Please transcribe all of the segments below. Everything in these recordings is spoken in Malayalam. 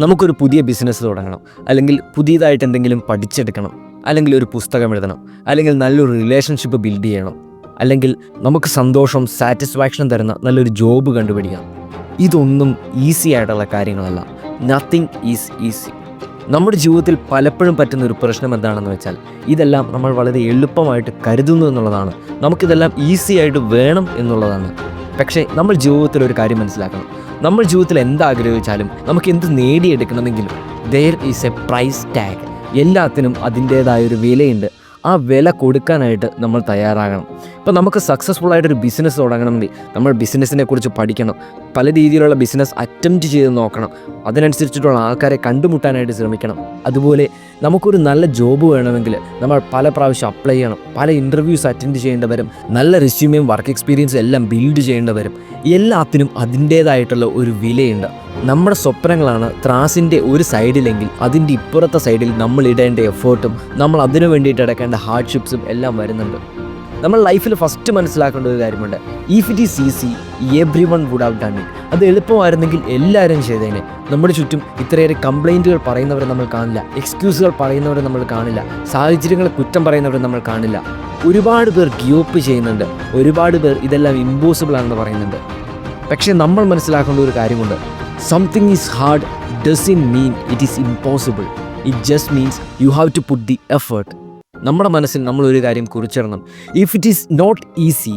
നമുക്കൊരു പുതിയ ബിസിനസ് തുടങ്ങണം, അല്ലെങ്കിൽ പുതിയതായിട്ട് എന്തെങ്കിലും പഠിച്ചെടുക്കണം, അല്ലെങ്കിൽ ഒരു പുസ്തകം എഴുതണം, അല്ലെങ്കിൽ നല്ലൊരു റിലേഷൻഷിപ്പ് ബിൽഡ് ചെയ്യണം, അല്ലെങ്കിൽ നമുക്ക് സന്തോഷം സാറ്റിസ്ഫാക്ഷൻ തരുന്ന നല്ലൊരു ജോബ് കണ്ടുപിടിക്കണം. ഇതൊന്നും ഈസി ആയിട്ടുള്ള കാര്യങ്ങളല്ല. Nothing is easy. നമ്മുടെ ജീവിതത്തിൽ പലപ്പോഴും പറ്റുന്ന ഒരു പ്രശ്നം എന്താണെന്ന് വെച്ചാൽ ഇതെല്ലാം നമ്മൾ വളരെ എളുപ്പമായിട്ട് കരുതുന്നു എന്നുള്ളതാണ്. നമുക്കിതെല്ലാം ഈസി ആയിട്ട് വേണം എന്നുള്ളതാണ്. പക്ഷേ നമ്മൾ ജീവിതത്തിൽ ഒരു കാര്യം മനസ്സിലാക്കണം. നമ്മൾ ജീവിതത്തിൽ എന്താഗ്രഹിച്ചാലും നമുക്ക് എന്ത് നേടിയെടുക്കണമെങ്കിലും there is a price tag. എല്ലാത്തിനും അതിൻ്റേതായൊരു വിലയുണ്ട്. ആ വില കൊടുക്കാനായിട്ട് നമ്മൾ തയ്യാറാകണം. ഇപ്പോൾ നമുക്ക് സക്സസ്ഫുൾ ആയിട്ടൊരു ബിസിനസ് തുടങ്ങണമെങ്കിൽ നമ്മൾ ബിസിനസ്സിനെ കുറിച്ച് പഠിക്കണം. പല രീതിയിലുള്ള ബിസിനസ് അറ്റംപ്റ്റ് ചെയ്ത് നോക്കണം. അതിനനുസരിച്ചിട്ടുള്ള ആൾക്കാരെ കണ്ടുമുട്ടാനായിട്ട് ശ്രമിക്കണം. അതുപോലെ നമുക്കൊരു നല്ല ജോബ് വേണമെങ്കിൽ നമ്മൾ പല പ്രാവശ്യം അപ്ലൈ ചെയ്യണം. പല ഇൻ്റർവ്യൂസ് അറ്റൻഡ് ചെയ്യേണ്ടി വരും. നല്ല റെസ്യൂമെയും വർക്ക് എക്സ്പീരിയൻസും എല്ലാം ബിൽഡ് ചെയ്യേണ്ടി വരും. എല്ലാത്തിനും അതിൻ്റേതായിട്ടുള്ള ഒരു വിലയുണ്ട്. നമ്മുടെ സ്വപ്നങ്ങളാണ് ത്രാസിൻ്റെ ഒരു സൈഡിലെങ്കിൽ അതിൻ്റെ ഇപ്പുറത്തെ സൈഡിൽ നമ്മൾ ഇടേണ്ട എഫേർട്ടും നമ്മൾ അതിനു വേണ്ടിയിട്ട് എടുക്കേണ്ട ഹാർഡ്ഷിപ്സും എല്ലാം വരുന്നുണ്ട്. നമ്മൾ ലൈഫിൽ ഫസ്റ്റ് മനസ്സിലാക്കേണ്ട ഒരു കാര്യമുണ്ട്. If it is easy everyone would have done it. അത് എളുപ്പമായിരുന്നെങ്കിൽ എല്ലാവരും ചെയ്തേനെ. നമ്മുടെ ചുറ്റും ഇത്രയേറെ കംപ്ലൈൻറ്റുകൾ പറയുന്നവരെ നമ്മൾ കാണില്ല, എക്സ്ക്യൂസുകൾ പറയുന്നവരെ നമ്മൾ കാണില്ല, സാഹചര്യങ്ങളെ കുറ്റം പറയുന്നവരെ നമ്മൾ കാണില്ല. ഒരുപാട് പേർ ഗിവപ്പ് ചെയ്യുന്നുണ്ട്, ഒരുപാട് പേർ ഇതെല്ലാം ഇമ്പോസിബിൾ ആണെന്ന് പറയുന്നുണ്ട്. പക്ഷേ നമ്മൾ മനസ്സിലാക്കേണ്ട ഒരു കാര്യമുണ്ട്. Something is hard doesn't mean it is impossible. It just means you have to put the effort. നമ്മുടെ മനസ്സിൽ നമ്മളൊരു കാര്യം കുറിച്ചിടണം. If it is not easy,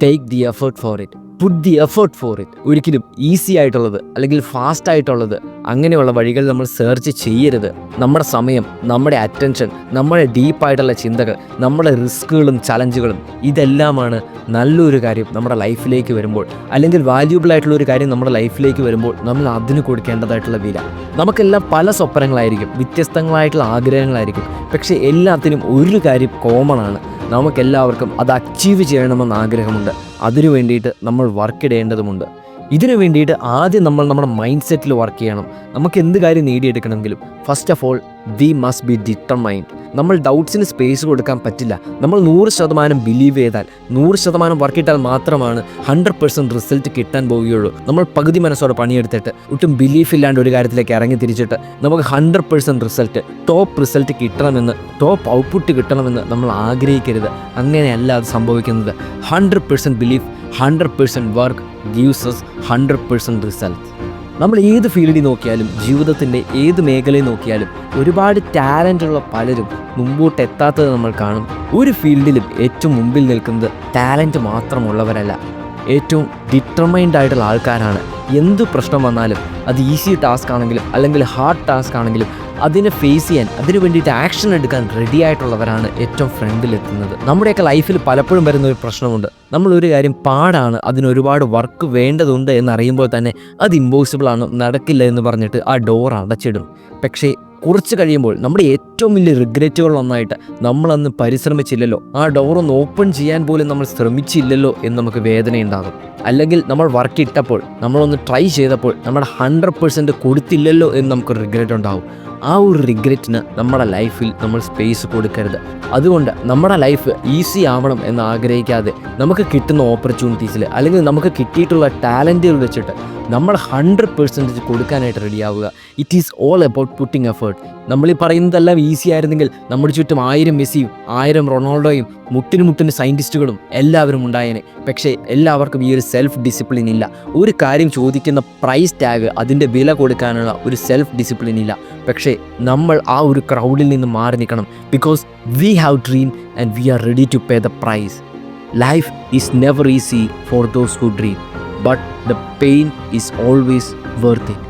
take the effort for it, put the effort for it. ഒരിക്കലും ഈസി ആയിട്ടുള്ളത് അല്ലെങ്കിൽ ഫാസ്റ്റ് ആയിട്ടുള്ളത് അങ്ങനെയുള്ള വഴികൾ നമ്മൾ സെർച്ച് ചെയ്യരുത്. നമ്മുടെ സമയം, നമ്മുടെ അറ്റൻഷൻ, നമ്മുടെ ഡീപ്പായിട്ടുള്ള ചിന്തകൾ, നമ്മുടെ റിസ്കുകളും ചലഞ്ചുകളും ഇതെല്ലാമാണ് നല്ലൊരു കാര്യം നമ്മുടെ ലൈഫിലേക്ക് വരുമ്പോൾ, അല്ലെങ്കിൽ വാല്യൂബിൾ ആയിട്ടുള്ള ഒരു കാര്യം നമ്മുടെ ലൈഫിലേക്ക് വരുമ്പോൾ നമ്മൾ അതിന് കൊടുക്കേണ്ടതായിട്ടുള്ള വില. നമുക്കെല്ലാം പല സ്വപ്നങ്ങളായിരിക്കും, വ്യത്യസ്തങ്ങളായിട്ടുള്ള ആഗ്രഹങ്ങളായിരിക്കും. പക്ഷേ എല്ലാത്തിനും ഒരു കാര്യം കോമൺ ആണ്. നമുക്കെല്ലാവർക്കും അത് അച്ചീവ് ചെയ്യണമെന്ന് ആഗ്രഹമുണ്ട്. അതിനു വേണ്ടിയിട്ട് നമ്മൾ വർക്ക് ഇടേണ്ടതുമുണ്ട്. ഇതിനു വേണ്ടിയിട്ട് ആദ്യം നമ്മൾ നമ്മുടെ മൈൻഡ് സെറ്റിൽ വർക്ക് ചെയ്യണം. നമുക്ക് എന്ത് കാര്യം നേടിയെടുക്കണമെങ്കിലും first of all we must be determined. നമ്മൾ ഡൗട്ട്സിന് സ്പേസ് കൊടുക്കാൻ പറ്റില്ല. നമ്മൾ 100% ബിലീവ് ചെയ്താൽ, 100% വർക്കിട്ടാൽ മാത്രമാണ് 100% റിസൾട്ട് കിട്ടാൻ പോവുകയുള്ളൂ. നമ്മൾ പകുതി മനസ്സോടെ പണിയെടുത്തിട്ട് ഒട്ടും ബിലീഫ് ഇല്ലാണ്ട് ഒരു കാര്യത്തിലേക്ക് ഇറങ്ങി തിരിച്ചിട്ട് നമുക്ക് 100% റിസൾട്ട്, ടോപ്പ് റിസൾട്ട് കിട്ടണമെന്ന്, ടോപ്പ് ഔട്ട്പുട്ട് കിട്ടണമെന്ന് നമ്മൾ ആഗ്രഹിക്കരുത്. അങ്ങനെയല്ല അത് സംഭവിക്കുന്നത്. 100% belief, 100% work gives us 100% result. നമ്മൾ ഏത് ഫീൽഡിൽ നോക്കിയാലും, ജീവിതത്തിൻ്റെ ഏത് മേഖലയിൽ നോക്കിയാലും ഒരുപാട് ടാലൻ്റുള്ള പലരും മുമ്പോട്ട് എത്താത്തത് നമ്മൾ കാണും. ഒരു ഫീൽഡിലും ഏറ്റവും മുമ്പിൽ നിൽക്കുന്നത് ടാലൻറ്റ് മാത്രമുള്ളവരല്ല, ഏറ്റവും ഡിറ്റർമൈൻഡ് ആയിട്ടുള്ള ആൾക്കാരാണ്. എന്ത് പ്രശ്നം വന്നാലും, അത് ഈസി ടാസ്ക് ആണെങ്കിലും അല്ലെങ്കിൽ ഹാർഡ് ടാസ്ക് ആണെങ്കിലും അതിനെ ഫേസ് ചെയ്യാൻ, അതിനു വേണ്ടിയിട്ട് ആക്ഷൻ എടുക്കാൻ റെഡി ആയിട്ടുള്ളവരാണ് ഏറ്റവും ഫ്രണ്ടിലെത്തുന്നത്. നമ്മുടെയൊക്കെ ലൈഫിൽ പലപ്പോഴും വരുന്ന ഒരു പ്രശ്നമുണ്ട്. നമ്മളൊരു കാര്യം പാടാണ്, അതിനൊരുപാട് വർക്ക് വേണ്ടതുണ്ട് എന്നറിയുമ്പോൾ തന്നെ അത് ഇമ്പോസിബിൾ ആണ്, നടക്കില്ല എന്ന് പറഞ്ഞിട്ട് ആ ഡോർ അടച്ചിടും. പക്ഷേ കുറച്ച് കഴിയുമ്പോൾ നമ്മുടെ ഏറ്റവും വലിയ റിഗ്രറ്റുകളൊന്നായിട്ട് നമ്മളന്ന് പരിശ്രമിച്ചില്ലല്ലോ, ആ ഡോറൊന്ന് ഓപ്പൺ ചെയ്യാൻ പോലും നമ്മൾ ശ്രമിച്ചില്ലല്ലോ എന്ന് നമുക്ക് വേദനയുണ്ടാകും. അല്ലെങ്കിൽ നമ്മൾ വർക്ക് ഇട്ടപ്പോൾ, നമ്മളൊന്ന് ട്രൈ ചെയ്തപ്പോൾ നമ്മുടെ 100% കൊടുത്തില്ലല്ലോ എന്ന് നമുക്ക് റിഗ്രറ്റ് ഉണ്ടാകും. ആ ഒരു റിഗ്രറ്റിന് നമ്മുടെ ലൈഫിൽ നമ്മൾ സ്പേസ് കൊടുക്കരുത്. അതുകൊണ്ട് നമ്മുടെ ലൈഫ് ഈസി ആവണം എന്ന് ആഗ്രഹിക്കാതെ നമുക്ക് കിട്ടുന്ന ഓപ്പർച്യൂണിറ്റീസിൽ അല്ലെങ്കിൽ നമുക്ക് കിട്ടിയിട്ടുള്ള ടാലൻറ്റുകൾ വെച്ചിട്ട് നമ്മൾ 100% കൊടുക്കാനായിട്ട് റെഡിയാവുക. It is all about putting effort. നമ്മളീ പറയുന്നതെല്ലാം ഈസി ആയിരുന്നെങ്കിൽ നമ്മുടെ ചുറ്റും 1000 മെസ്സിയും 1000 റൊണാൾഡോയും മുട്ടിന് സയൻറ്റിസ്റ്റുകളും എല്ലാവരും ഉണ്ടായേനെ. പക്ഷേ എല്ലാവർക്കും ഈ ഒരു സെൽഫ് ഡിസിപ്ലിൻ ഇല്ല. ഒരു കാര്യം ചോദിക്കുന്ന പ്രൈസ് ടാഗ്, അതിൻ്റെ വില കൊടുക്കാനുള്ള ഒരു സെൽഫ് ഡിസിപ്ലിൻ ഇല്ല. പക്ഷേ നമ്മൾ ആ ഒരു ക്രൗഡിൽ നിന്ന് മാറി നിൽക്കണം. Because we have dream and we are ready to pay the price. Life is never easy for those who dream, but the pain is always worth it.